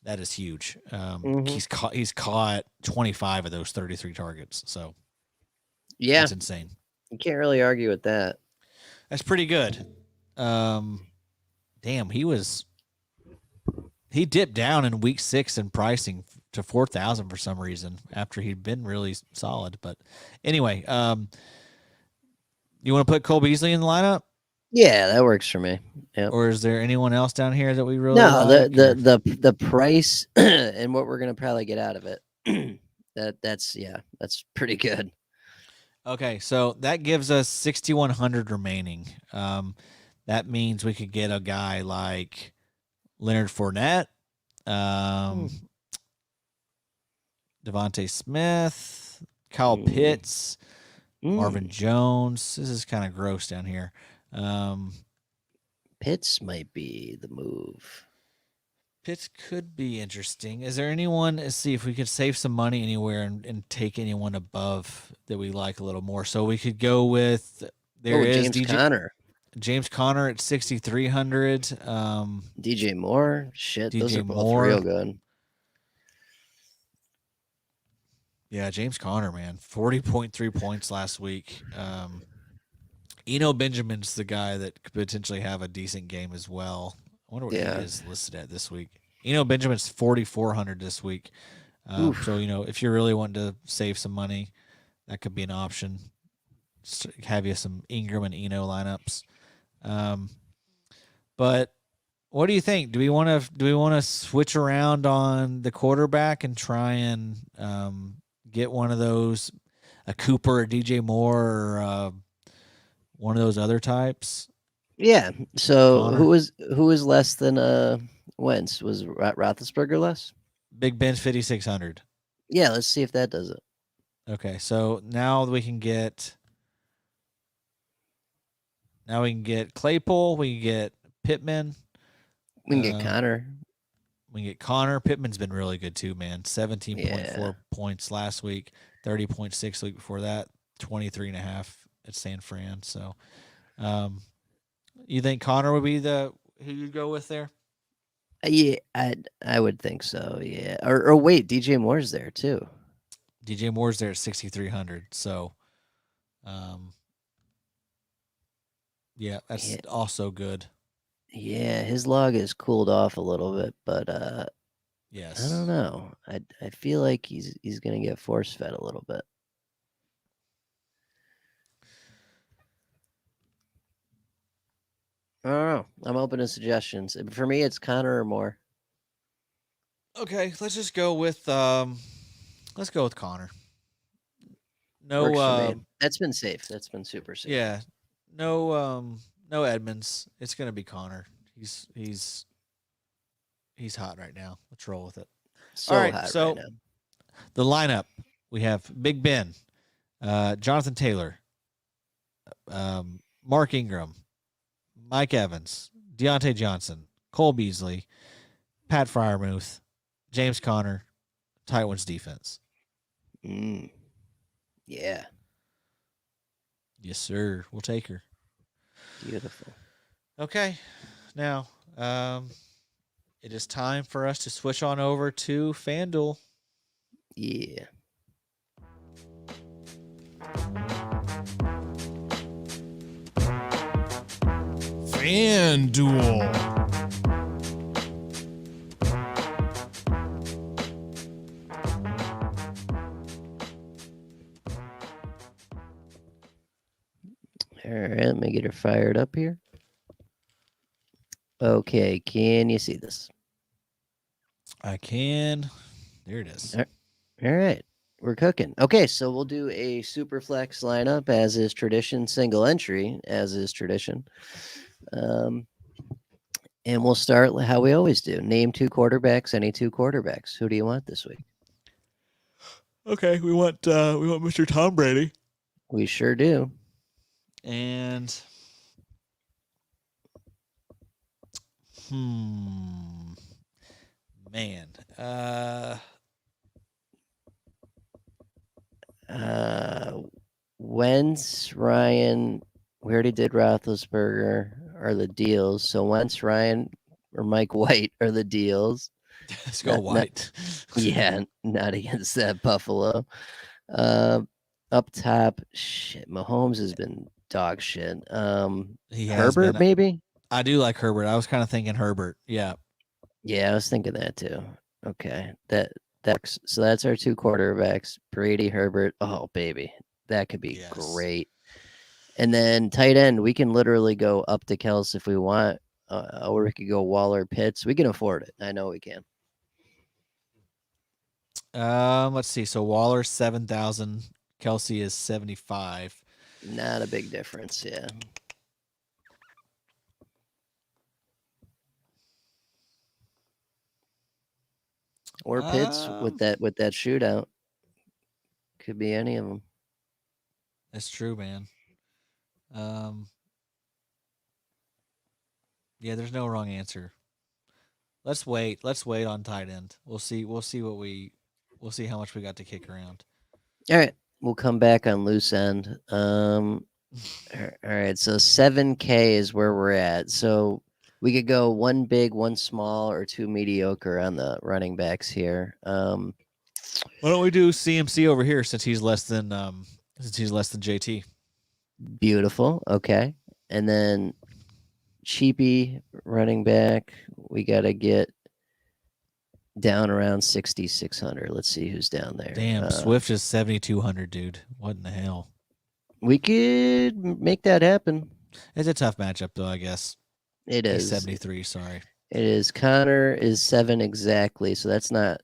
That is huge. Mhm. He's caught 25 of those 33 targets. So Yeah, that's insane. you can't really argue with that. That's pretty good. Damn, he dipped down in week 6 in pricing to 4,000 for some reason after he'd been really solid. But anyway, you want to put Cole Beasley in the lineup, Yeah, that works for me. Yep. or is there anyone else down here that we really No, like? the price and what we're gonna probably get out of it. that's pretty good. Okay, so that gives us 6,100 remaining. That means we could get a guy like Leonard Fournette, Devontae Smith, Kyle Pitts, Marvin Jones. This is kind of gross down here. Pitts might be the move. Pitts could be interesting. Is there anyone? Let's see if we could save some money anywhere and take anyone above that we like a little more. So we could go with James Conner. James Conner at 6,300. DJ Moore. Shit, DJ those are both Moore. real good. Yeah, James Conner, man, 40.3 points last week. Benjamin's the guy that could potentially have a decent game as well. I wonder what he is listed at this week. Benjamin's 4,400 this week. So, if you're really wanting to save some money, that could be an option. Just have you some Ingram and lineups. But what do you think? Do we want to switch around on the quarterback and try and get one of those, a Cooper, a DJ Moore, or one of those other types? Yeah. So Connor? who was less than Wentz? Was Roethlisberger less? Big Ben's 5,600. Yeah, let's see if that does it. Okay, so now we can get Claypool, we can get Pittman. We can get Connor. We can get Connor. Pittman's been really good too, man. 17.4 points last week, 30.6 week before that, 23.5 at San Fran. So, you think Connor would be who you'd go with there? Yeah, I would think so. Yeah. Or wait, DJ Moore's there too. DJ Moore's there at 6,300. So, yeah, that's also good. Yeah, his log has cooled off a little bit, but yes, I don't know. I feel like he's gonna get force fed a little bit. I don't know. I'm open to suggestions. For me, it's Connor or Moore. Okay, let's just go with Connor. No, that's been safe. That's been super safe. Yeah, no Edmonds. It's gonna be Connor. He's hot right now. Let's roll with it. So all right, hot so right now. The lineup, we have Big Ben, Jonathan Taylor, Mark Ingram, Mike Evans, Deontay Johnson, Cole Beasley, Pat Freiermuth, James Conner, Titans defense. Yeah. Yes, sir. We'll take her. Beautiful. Okay. Now, it is time for us to switch on over to FanDuel. Yeah. FanDuel. All right, let me get her fired up here. Okay, can you see this? I can. There it is. All right, we're cooking. Okay, so we'll do a super flex lineup as is tradition, single entry as is tradition. And we'll start how we always do. Name two quarterbacks, any two quarterbacks. Who do you want this week? Okay, we want Mr. Tom Brady. We sure do. And man. Wentz, Ryan, we already did Roethlisberger are the deals. So Wentz, Ryan, or Mike White are the deals. Let's go White. Yeah, not against that Buffalo. Up top, shit. Mahomes has been dog shit. He has Herbert, been. maybe. I do like Herbert. I was kind of thinking Herbert. Yeah. Yeah, I was thinking that too. Okay, that's so that's our two quarterbacks, Brady, Herbert. Oh baby, that could be Yes. great. And then tight end, we can literally go up to Kels if we want, or we could go Waller, Pitts. We can afford it. I know we can. Let's see. So Waller 7,000. Kelsey is 75. Not a big difference, yeah. Or Pitts with that shootout. Could be any of them. That's true, man. Yeah, there's no wrong answer. Let's wait. Let's wait on tight end. We'll see how much we got to kick around. All right, we'll come back on loose end. All right, so 7K is where we're at. So we could go one big, one small, or two mediocre on the running backs here. Why don't we do CMC over here since he's less than JT? Beautiful. Okay, and then cheapy running back, we gotta get down around 6,600. Let's see who's down there. Damn, Swift is 7,200, dude. What in the hell? We could make that happen. It's a tough matchup, though. I guess It he's is 73. Sorry. It is. Connor is 7 exactly, so that's not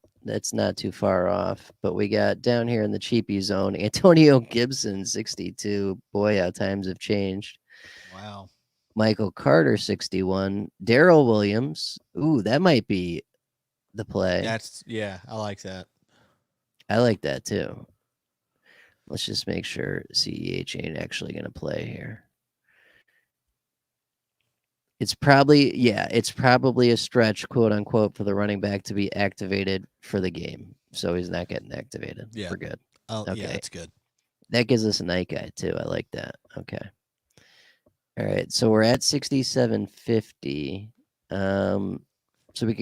too far off. But we got down here in the cheapy zone, Antonio Gibson 62. Boy, how times have changed. Wow. Michael Carter 61. Darrell Williams. Ooh, that might be the play. I like that. I like that too. Let's just make sure CEH ain't actually going to play here. It's probably a stretch, quote unquote, for the running back to be activated for the game. So he's not getting activated. Yeah. We're good. Okay. Yeah, that's good. That gives us a night guy too. I like that. Okay. All right. So we're at 6,750. So we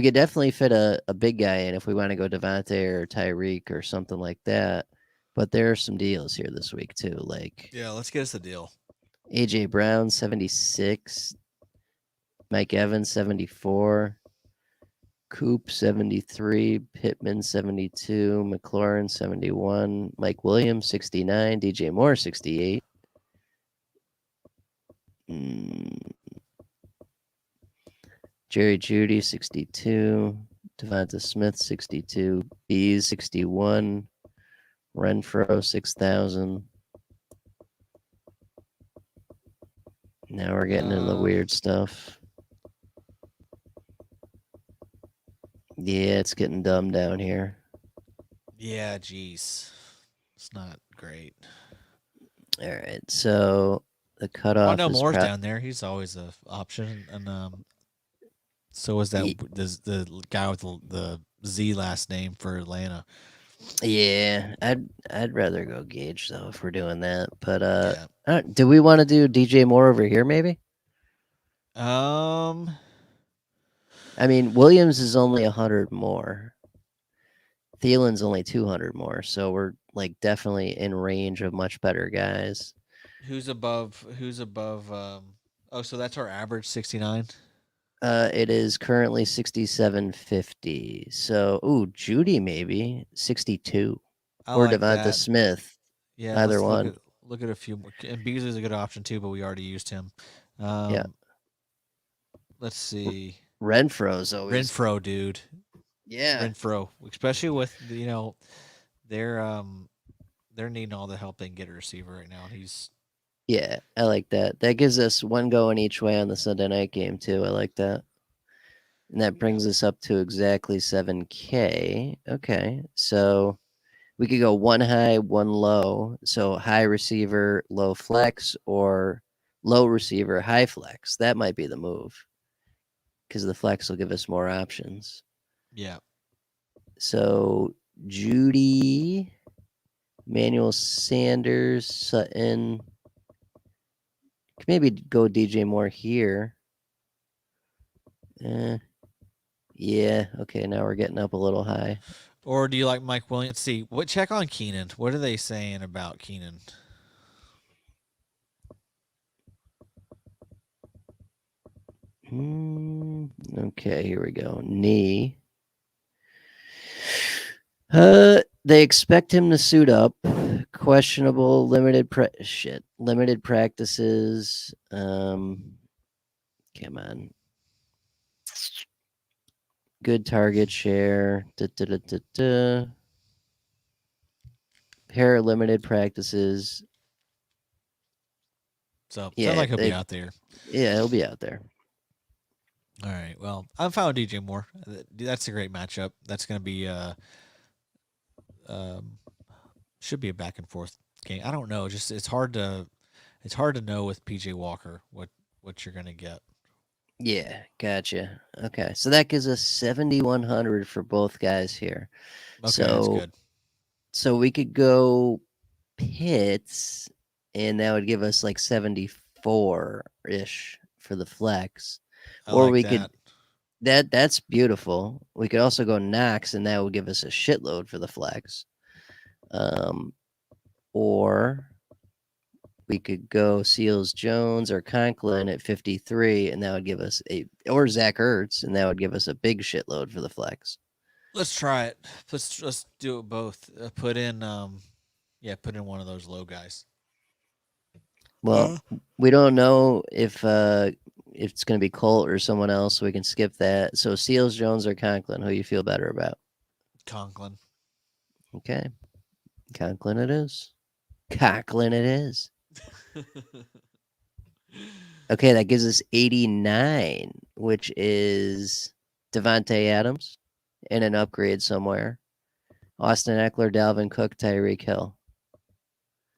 could definitely fit a big guy in if we want to go Devontae or Tyreek or something like that. But there are some deals here this week too. Like, yeah, let's get us a deal. AJ Brown 76, Mike Evans 74, Coop 73, Pittman 72, McLaurin 71, Mike Williams 69, DJ Moore 68. Jerry Jeudy 62, Devonta Smith 62, Bees 61, Renfro 6,000. Now we're getting into the weird stuff. Yeah, it's getting dumb down here. Yeah, geez. It's not great. All right, so the cutoff. No, Moore's down there. He's always an option, and so is that the guy with the Z last name for Atlanta. Yeah, I'd rather go Gage though if we're doing that. But do we want to do DJ Moore over here? Maybe. I mean, Williams is only 100 more. Thielen's only 200 more, so we're like definitely in range of much better guys. Who's above? So that's our average 69. It is currently 6,750. So, Judy maybe 62, or like Devonta Smith. Yeah, either one. Look at a few more. And Beasley's a good option too, but we already used him. Yeah. Let's see. Renfro's always Renfro, dude. Yeah. Renfro, especially with they're needing all the help they can get a receiver right now. Yeah, I like that. That gives us one going each way on the Sunday night game too. I like that. And that brings us up to exactly 7K. Okay. So we could go one high, one low. So high receiver, low flex, or low receiver, high flex. That might be the move. Because the flex will give us more options. Yeah. So Judy, Manuel Sanders, Sutton. Maybe go DJ Moore here. Yeah. Okay. Now we're getting up a little high. Or do you like Mike Williams? Let's see. Check on Keenan. What are they saying about Keenan? Okay, here we go. Knee. They expect him to suit up. Questionable, limited practices. Come on. Good target share. Pair of limited practices. So sounds like he'll be out there. Yeah, he'll be out there. All right. Well, I'm fine with DJ Moore. That's a great matchup. That's going to be should be a back and forth game. I don't know. Just it's hard to know with PJ Walker what you're going to get. Yeah, gotcha. Okay, so that gives us 7,100 for both guys here. Okay, that's good. So we could go Pitts, and that would give us like 74-ish for the flex. That's beautiful. We could also go Knox, and that would give us a shitload for the flex. Or we could go Seals Jones or Conklin at 53, and that would give us or Zach Ertz, and that would give us a big shitload for the flex. Let's try it. Let's do it both. Put in one of those low guys. Well, we don't know if it's going to be Colt or someone else, so we can skip that. So Seals Jones or Conklin, who you feel better about? Conklin. Okay. Conklin it is. Conklin it is. Okay, that gives us 89, which is Devontae Adams and an upgrade somewhere. Austin Eckler, Dalvin Cook, Tyreek Hill.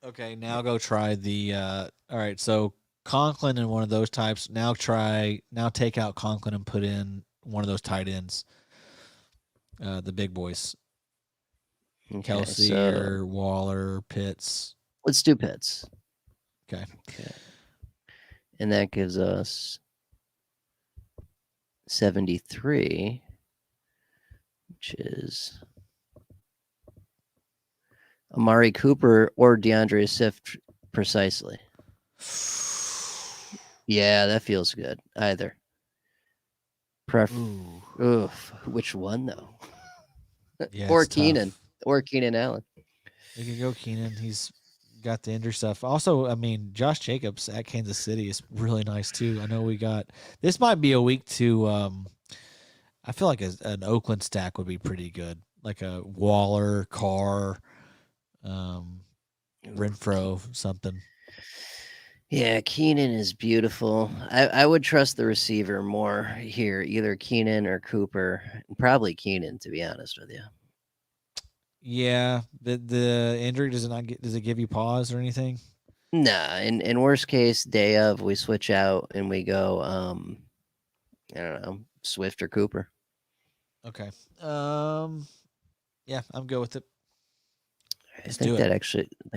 Okay, now go try the all right, so Conklin in one of those types. Now take out Conklin and put in one of those tight ends. The big boys. Okay, Kelsey or Waller, Pitts. Let's do Pitts. Okay. And that gives us 73, which is Amari Cooper or DeAndre Swift precisely. Yeah, that feels good. Either. Which one though? Yeah, or Keenan. Tough. Or Keenan Allen. You can go Keenan. He's got the injury stuff. Also, I mean, Josh Jacobs at Kansas City is really nice too. I know this might be a week to I feel like an Oakland stack would be pretty good. Like a Waller, Carr, Renfro, something. Yeah, Keenan is beautiful. I would trust the receiver more here, either Keenan or Cooper. Probably Keenan, to be honest with you. Yeah, the injury does it give you pause or anything? Nah, in worst case, day of we switch out and we go I don't know, Swift or Cooper. Okay. Yeah, I'm good with it. I think that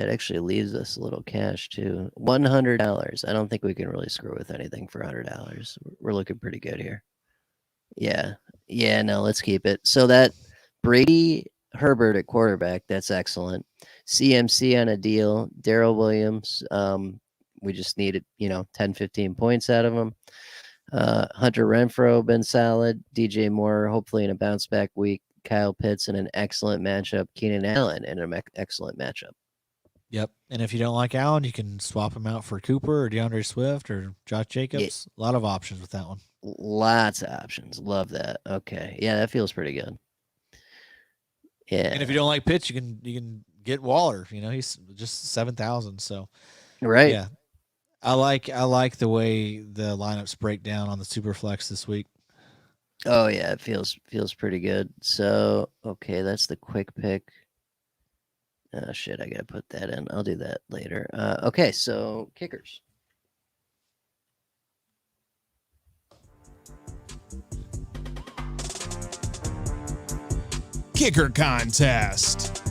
actually leaves us a little cash too. $100. I don't think we can really screw with anything for $100. We're looking pretty good here. Yeah. No, let's keep it. So that Brady Herbert at quarterback, that's excellent. CMC on a deal. Darrell Williams, we just needed 10, 15 points out of him. Hunter Renfrow been solid. DJ Moore hopefully in a bounce back week. Kyle Pitts in an excellent matchup. Keenan Allen in an excellent matchup. Yep. And if you don't like Allen, you can swap him out for Cooper or DeAndre Swift or Josh Jacobs. A lot of options with that one. Lots of options. Love that. Okay. Yeah, that feels pretty good. Yeah. And if you don't like Pitts, you can get Waller. He's just 7,000. So right. Yeah. I like the way the lineups break down on the Superflex this week. Oh yeah, it feels pretty good. So okay, that's the quick pick. Oh shit, I gotta put that in. I'll do that later. Okay, so kickers. Kicker contest.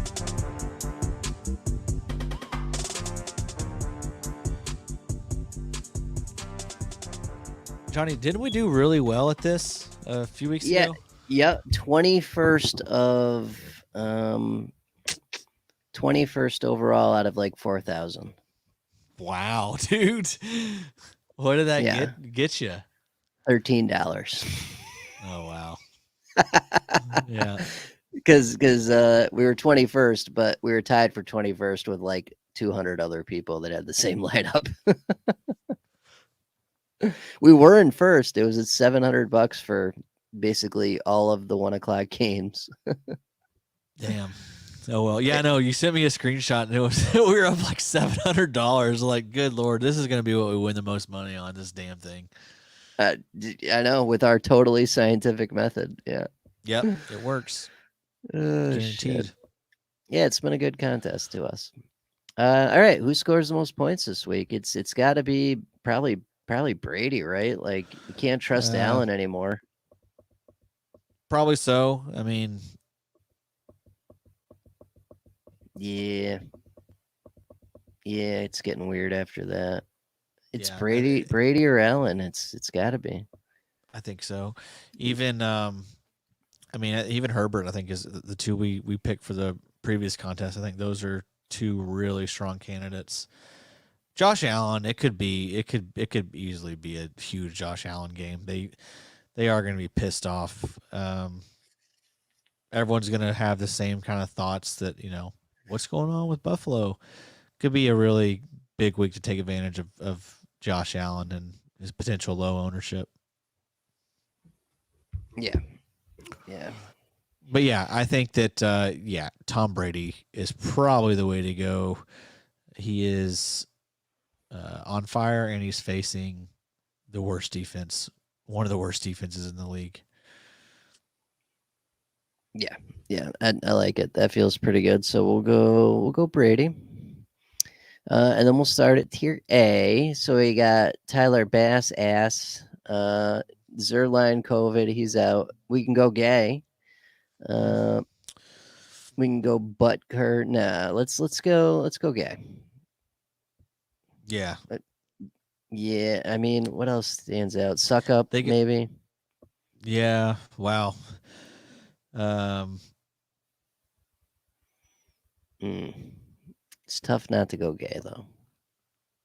Johnny, didn't we do really well at this a few weeks ago? Yep, 21st overall out of like 4,000. Wow, dude. What did that Yeah. get you? $13. Oh wow. Yeah. Because we were 21st, but we were tied for 21st with like 200 other people that had the same lineup. We were in first. It was at $700 for basically all of the 1:00 games. Damn. Oh well. Yeah, no, you sent me a screenshot and it was we were up like $700. Like, good Lord, this is gonna be what we win the most money on, this damn thing. I know, with our totally scientific method. Yeah. Yep, it works. Guaranteed. Shit. Yeah, it's been a good contest to us. All right, who scores the most points this week? It's got to be probably Brady, right? Like, you can't trust Allen anymore. Probably so. I mean, yeah, it's getting weird after that. It's yeah, Brady or Allen. It's got to be. I think so. Even I mean, even Herbert, I think, is the two we picked for the previous contest. I think those are two really strong candidates. Josh Allen, it could easily be a huge Josh Allen game. They are going to be pissed off. Everyone's going to have the same kind of thoughts that, what's going on with Buffalo? Could be a really big week to take advantage of Josh Allen and his potential low ownership. Yeah. But yeah, I think that Tom Brady is probably the way to go. He is on fire, and he's facing the worst defense, one of the worst defenses in the league. Yeah, I like it. That feels pretty good. So we'll go Brady. And then we'll start at tier A. So we got Tyler Bass Zerline COVID, he's out. We can go Gay. We can go Butker. Nah, let's go Gay. Yeah. Yeah, I mean, what else stands out? Suck up, maybe. Yeah. Wow. It's tough not to go Gay, though.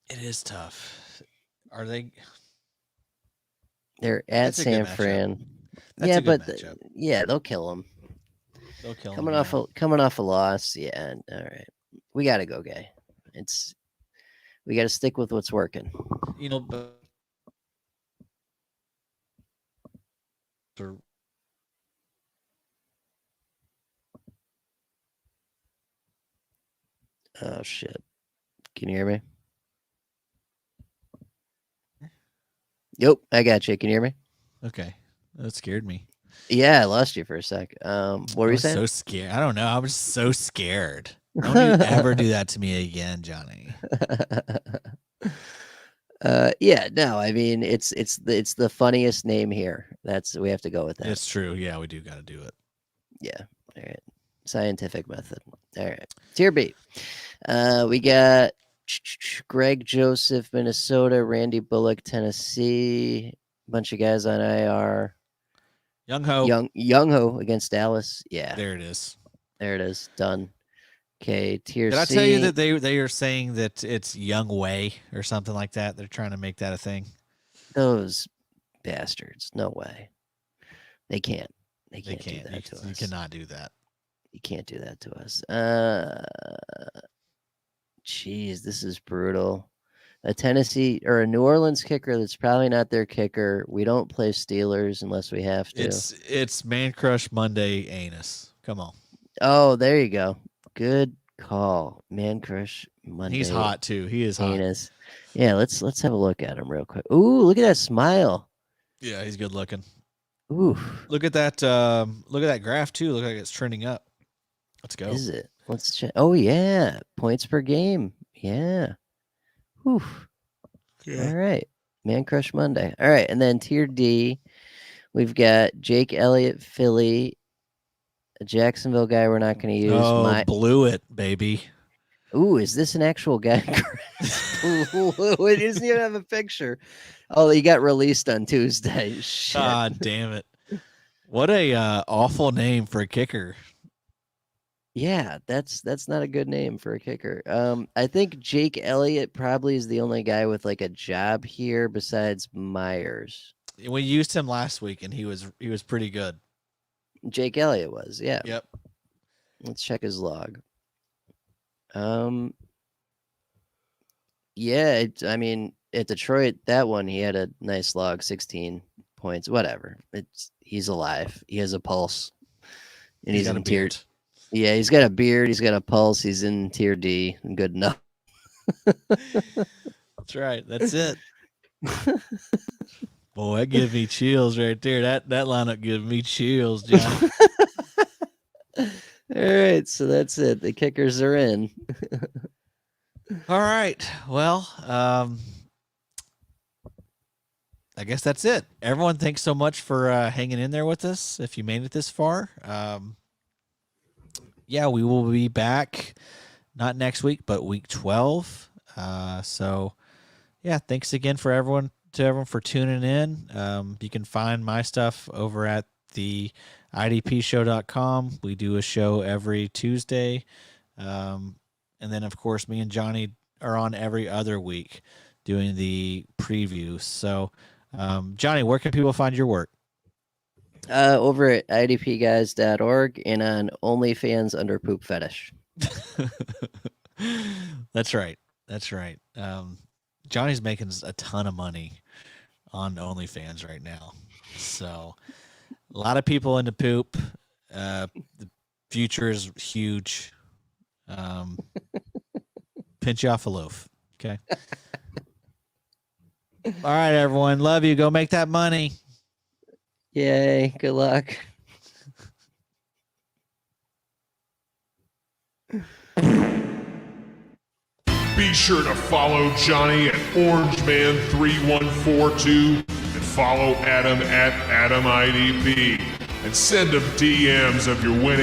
It is tough. Are they? They're at San Fran. Yeah, but they'll kill him. They'll kill coming him. Coming off a loss. Yeah. All right. We got to go Gay. We got to stick with what's working. Oh shit! Can you hear me? Yep, I got you. Can you hear me? Okay, that scared me. Yeah, I lost you for a sec. What were you saying? So scared. I don't know. I was so scared. Don't you ever do that to me again, Johnny. Yeah, no, I mean it's the funniest name here. We have to go with that. It's true. Yeah, we do got to do it. Yeah. All right. Scientific method. All right. Tier B. We got Greg Joseph, Minnesota, Randy Bullock, Tennessee, bunch of guys on IR. Young Ho against Dallas. Yeah. There it is. Done. Okay, tier C. Did I tell you that they are saying that it's Young Wei or something like that? They're trying to make that a thing. Those bastards. No way. They can't. They can't do that to us. You cannot do that. You can't do that to us. Jeez, this is brutal. A Tennessee or a New Orleans kicker that's probably not their kicker. We don't play Steelers unless we have to. It's Man Crush Monday anus. Come on. Oh, there you go. Good call. Man Crush Monday. He's hot too. He is hot. Anus. Yeah, let's have a look at him real quick. Ooh, look at that smile. Yeah, he's good looking. Ooh. Look at that graph too. Look like it's trending up. Let's go. Is it? Let's check. Oh yeah. Points per game. Yeah. Whew. Yeah. All right. Man Crush Monday. All right. And then tier D, we've got Jake Elliott, Philly, a Jacksonville guy we're not going to use. Oh, blew it, baby. Ooh, is this an actual guy? It doesn't even have a picture. Oh, he got released on Tuesday. Shit. God damn it. What a awful name for a kicker. Yeah, that's not a good name for a kicker. I think Jake Elliott probably is the only guy with like a job here besides Myers. We used him last week, and he was pretty good. Jake Elliott was, yeah. Yep. Let's check his log. Yeah, I mean, at Detroit, that one he had a nice log, 16 points. Whatever. He's alive. He has a pulse, and he's in tier. Yeah, he's got a beard. He's got a pulse. He's in tier D. Good enough. That's right. That's it. Boy, that gives me chills right there. That lineup gives me chills, John. All right, so that's it. The kickers are in. All right. Well, I guess that's it. Everyone, thanks so much for hanging in there with us. If you made it this far, yeah, we will be back not next week, but week 12. So, yeah, thanks again to everyone for tuning in. You can find my stuff over at the idpshow.com. We do a show every Tuesday. And then, of course, me and Johny are on every other week doing the previews. So, Johny, where can people find your work? Over at idpguys.org and on OnlyFans under Poop Fetish. That's right. That's right. Johnny's making a ton of money on OnlyFans right now. So a lot of people into poop. The future is huge. Pinch you off a loaf. Okay. All right, everyone. Love you. Go make that money. Yay. Good luck. Be sure to follow Johny at OrangeMan3142 and follow Adam at AdamIDP and send him DMs of your winning